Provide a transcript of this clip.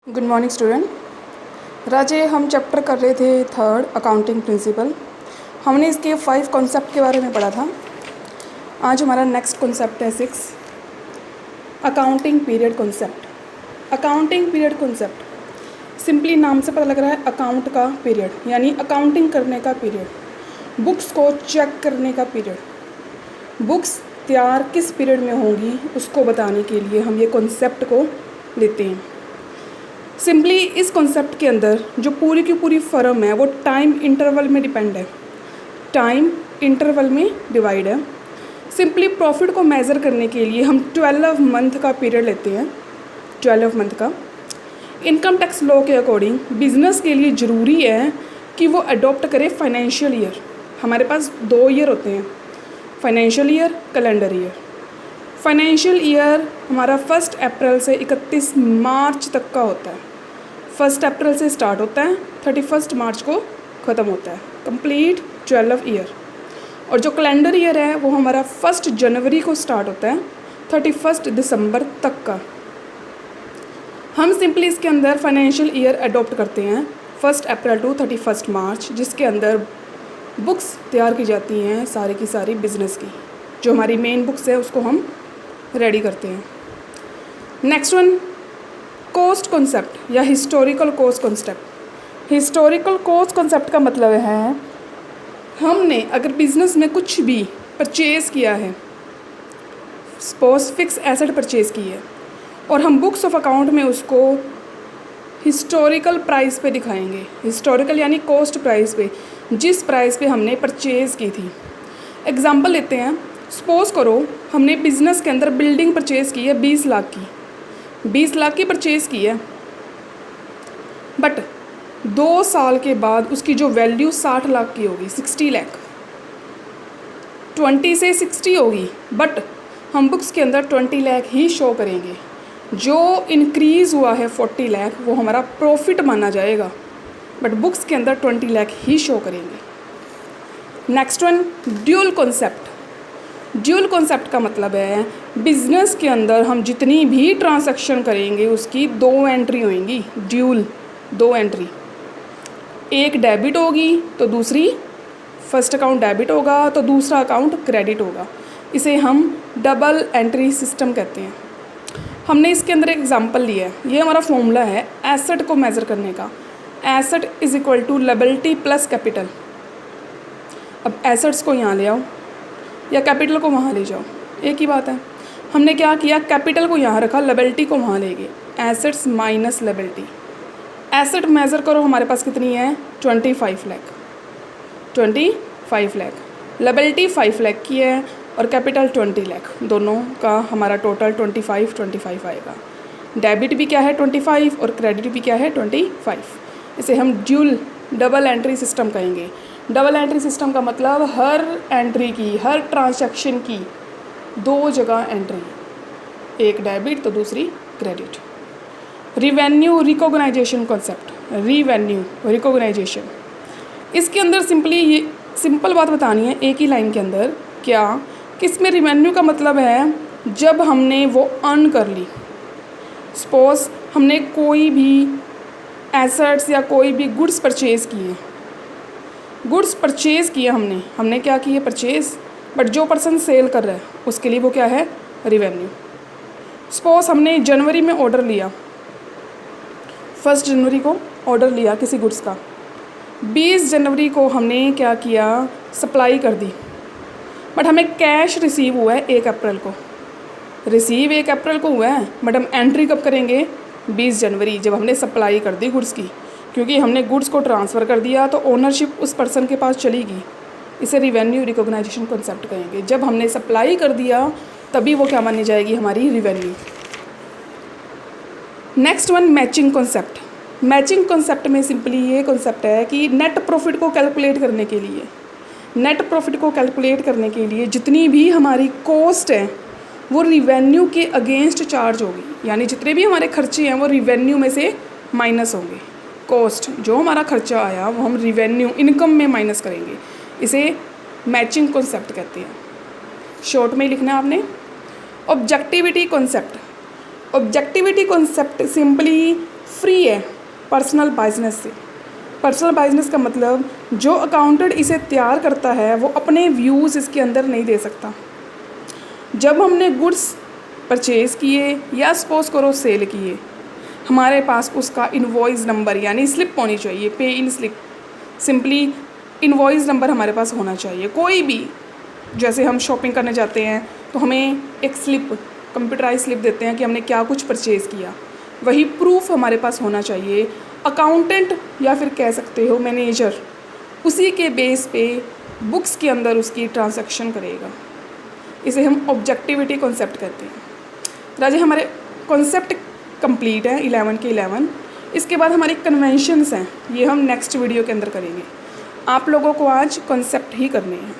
Good morning student. राजे हम chapter कर रहे थे थर्ड अकाउंटिंग प्रिंसिपल। हमने इसके 5 कॉन्सेप्ट के बारे में पढ़ा था। आज हमारा नेक्स्ट कॉन्सेप्ट है 6 accounting period concept. Accounting period concept simply नाम से पता लग रहा है अकाउंट का पीरियड, यानी अकाउंटिंग करने का पीरियड, बुक्स को चेक करने का पीरियड। बुक्स तैयार किस पीरियड में होंगी उसको बताने के लिए हम ये कॉन्सेप्ट को लेते हैं। सिंपली इस कॉन्सेप्ट के अंदर जो पूरी की पूरी फर्म है वो टाइम इंटरवल में डिपेंड है, टाइम इंटरवल में डिवाइड है। सिंपली प्रॉफिट को मेज़र करने के लिए हम 12 मंथ का पीरियड लेते हैं, 12 मंथ का। इनकम टैक्स लॉ के अकॉर्डिंग बिजनेस के लिए ज़रूरी है कि वो अडॉप्ट करे फाइनेंशियल ईयर। हमारे पास 2 ईयर होते हैं, financial year, calendar year. Financial year हमारा 1 अप्रैल से 31 मार्च तक का होता है। 1 अप्रैल से स्टार्ट होता है, 31 मार्च को ख़त्म होता है, कंप्लीट 12 ईयर। और जो कैलेंडर ईयर है वो हमारा 1 जनवरी को स्टार्ट होता है, 31 दिसंबर तक का। हम सिंपली इसके अंदर फाइनेंशियल ईयर अडॉप्ट करते हैं 1 अप्रैल टू 31 मार्च, जिसके अंदर बुक्स तैयार की जाती हैं सारी की सारी बिजनेस की। जो हमारी मेन बुक्स है उसको हम रेडी करते हैं। नेक्स्ट वन कॉस्ट कॉन्सेप्ट या historical cost concept. Historical cost concept का मतलब है हमने अगर बिजनेस में कुछ भी परचेज़ किया है, सपोज फिक्स एसेट परचेज़ की है, और हम बुक्स ऑफ अकाउंट में उसको हिस्टोरिकल प्राइस पे दिखाएंगे। हिस्टोरिकल यानी कॉस्ट प्राइस पे, जिस प्राइस पे हमने परचेज़ की थी। एग्जांपल लेते हैं, सपोज़ करो हमने बिज़नेस के अंदर बिल्डिंग परचेज़ की है 20 लाख की, 20 लाख की परचेज़ की है, बट 2 साल के बाद उसकी जो वैल्यू 60 लाख की होगी, 60 लाख, 20 से 60 होगी, बट हम बुक्स के अंदर 20 लाख ही शो करेंगे। जो इंक्रीज़ हुआ है 40 लाख वो हमारा प्रॉफिट माना जाएगा, बट बुक्स के अंदर 20 लाख ही शो करेंगे। Next one dual concept. Dual concept का मतलब है बिज़नेस के अंदर हम जितनी भी ट्रांजैक्शन करेंगे उसकी 2 एंट्री होंगी, ड्यूल, 2 एंट्री। एक डेबिट होगी तो दूसरी, फर्स्ट अकाउंट डेबिट होगा तो दूसरा अकाउंट क्रेडिट होगा। इसे हम डबल एंट्री सिस्टम कहते हैं। हमने इसके अंदर एग्जांपल लिया है, ये हमारा फॉर्मूला है एसेट को मेज़र करने का। Asset is equal to liability plus capital. अब एसेट्स को यहाँ ले आओ या कैपिटल को वहाँ ले जाओ, एक ही बात है। हमने क्या किया, कैपिटल को यहाँ रखा, लायबिलिटी को वहाँ ले गए। Assets minus liability. Asset measure करो हमारे पास कितनी है, 25 लाख, 25 लाख। लायबिलिटी 5 लाख की है और कैपिटल 20 लाख, दोनों का हमारा टोटल 25 आएगा। डेबिट भी क्या है 25 और क्रेडिट भी क्या है 25। इसे हम ड्यूल डबल एंट्री सिस्टम कहेंगे। डबल एंट्री सिस्टम का मतलब हर एंट्री की, हर ट्रांजैक्शन की 2 जगह एंट्री, एक डेबिट तो दूसरी credit. Revenue recognisation concept. Revenue recognisation, इसके अंदर सिंपली ये सिंपल बात बतानी है एक ही लाइन के अंदर, क्या किसमें रिवेन्यू का मतलब है जब हमने वो अर्न कर ली। सपोज हमने कोई भी एसेट्स या कोई भी गुड्स परचेज़ किए, गुड्स परचेज़ किए हमने क्या किए, परचेज़, बट जो पर्सन सेल कर रहा है उसके लिए वो क्या है, रिवेन्यू। सपोज हमने जनवरी में ऑर्डर लिया, 1 जनवरी को ऑर्डर लिया किसी गुड्स का, 20 जनवरी को हमने क्या किया, सप्लाई कर दी, बट हमें कैश रिसीव हुआ है 1 अप्रैल को। रिसीव 1 अप्रैल को हुआ है, बट हम एंट्री कब करेंगे, 20 जनवरी, जब हमने सप्लाई कर दी गुड्स की, क्योंकि हमने गुड्स को ट्रांसफ़र कर दिया तो ओनरशिप उस पर्सन के पास चलेगी। इसे रिवेन्यू रिकॉग्नाइजेशन कॉन्सेप्ट कहेंगे। जब हमने सप्लाई कर दिया तभी वो क्या मानी जाएगी, हमारी revenue. Next one matching concept. Matching concept में सिंपली ये कॉन्सेप्ट है कि नेट प्रॉफिट को कैलकुलेट करने के लिए, नेट प्रॉफिट को कैलकुलेट करने के लिए जितनी भी हमारी कॉस्ट है वो रिवेन्यू के अगेंस्ट चार्ज होगी, यानी जितने भी हमारे खर्चे हैं वो रिवेन्यू में से माइनस होंगे। कॉस्ट जो हमारा खर्चा आया वो हम रिवेन्यू इनकम में माइनस करेंगे। इसे मैचिंग कॉन्सेप्ट कहते हैं। शॉर्ट में लिखना है आपने। Objectivity concept. Objectivity concept simply free है पर्सनल बाइजनेस से। पर्सनल बाइजनेस का मतलब जो अकाउंटेंट इसे तैयार करता है वो अपने व्यूज़ इसके अंदर नहीं दे सकता। जब हमने गुड्स परचेज़ किए या सपोज़ करो सेल किए, हमारे पास उसका इनवॉइस नंबर यानी स्लिप होनी चाहिए, पे इन स्लिप। सिंपली इनवॉइस नंबर हमारे पास होना चाहिए। कोई भी, जैसे हम शॉपिंग करने जाते हैं तो हमें एक स्लिप, कंप्यूटराइज स्लिप देते हैं कि हमने क्या कुछ परचेज़ किया, वही प्रूफ हमारे पास होना चाहिए। अकाउंटेंट या फिर कह सकते हो मैनेजर उसी के बेस पे बुक्स के अंदर उसकी ट्रांजैक्शन करेगा। इसे हम ऑब्जेक्टिविटी कॉन्सेप्ट कहते हैं। राजे हमारे कॉन्सेप्ट कंप्लीट है 11 के 11। इसके बाद हमारे कन्वेंशंस हैं, ये हम नेक्स्ट वीडियो के अंदर करेंगे। आप लोगों को आज कॉन्सेप्ट ही करने हैं।